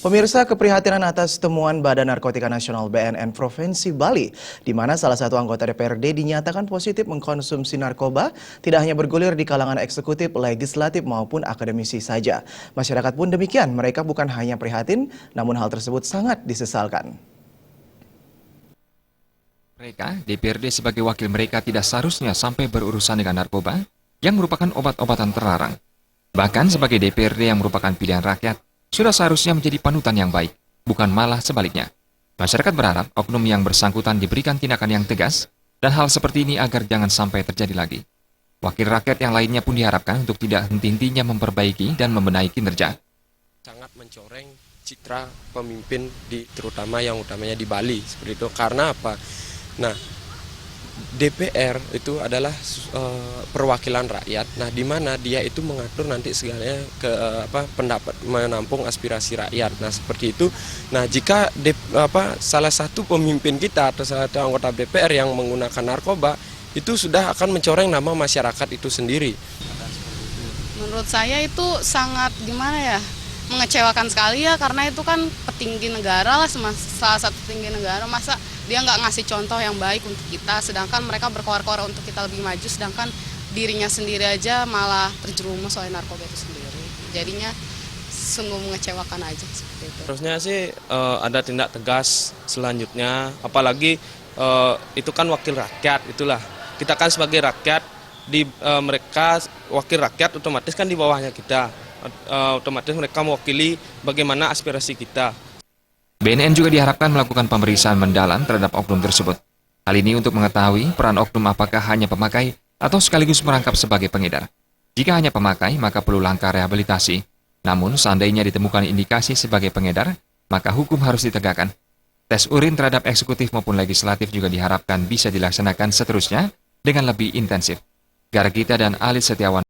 Pemirsa, keprihatinan atas temuan Badan Narkotika Nasional BNN Provinsi Bali, di mana salah satu anggota DPRD dinyatakan positif mengkonsumsi narkoba, tidak hanya bergulir di kalangan eksekutif, legislatif maupun akademisi saja. Masyarakat pun demikian, mereka bukan hanya prihatin, namun hal tersebut sangat disesalkan. Mereka, DPRD sebagai wakil mereka tidak seharusnya sampai berurusan dengan narkoba yang merupakan obat-obatan terlarang. Bahkan sebagai DPRD yang merupakan pilihan rakyat, sudah seharusnya menjadi panutan yang baik, bukan malah sebaliknya. Masyarakat berharap oknum yang bersangkutan diberikan tindakan yang tegas dan hal seperti ini agar jangan sampai terjadi lagi. Wakil rakyat yang lainnya pun diharapkan untuk tidak henti-hentinya memperbaiki dan membenahi kinerja. Sangat mencoreng citra pemimpin terutama yang utamanya di Bali seperti itu. Karena apa? Nah, DPR itu adalah perwakilan rakyat. Nah, di mana dia itu mengatur nanti segalanya ke pendapat, menampung aspirasi rakyat. Nah, seperti itu. Nah, jika salah satu pemimpin kita atau salah satu anggota DPR yang menggunakan narkoba, itu sudah akan mencoreng nama masyarakat itu sendiri. Menurut saya itu sangat mengecewakan sekali ya, karena itu kan petinggi negara lah, salah satu petinggi negara, masa dia nggak ngasih contoh yang baik untuk kita, sedangkan mereka berkoar-koar untuk kita lebih maju, sedangkan dirinya sendiri aja malah terjerumus oleh narkoba itu sendiri. Jadinya sungguh mengecewakan aja seperti itu. Harusnya sih ada tindak tegas selanjutnya, apalagi itu kan wakil rakyat, itulah. Kita kan sebagai rakyat, mereka wakil rakyat otomatis kan di bawahnya kita. Otomatis mereka mewakili bagaimana aspirasi kita. BNN juga diharapkan melakukan pemeriksaan mendalam terhadap oknum tersebut. Hal ini untuk mengetahui peran oknum apakah hanya pemakai atau sekaligus merangkap sebagai pengedar. Jika hanya pemakai, maka perlu langkah rehabilitasi. Namun, seandainya ditemukan indikasi sebagai pengedar, maka hukum harus ditegakkan. Tes urin terhadap eksekutif maupun legislatif juga diharapkan bisa dilaksanakan seterusnya dengan lebih intensif. Gargita dan Alit Setiawan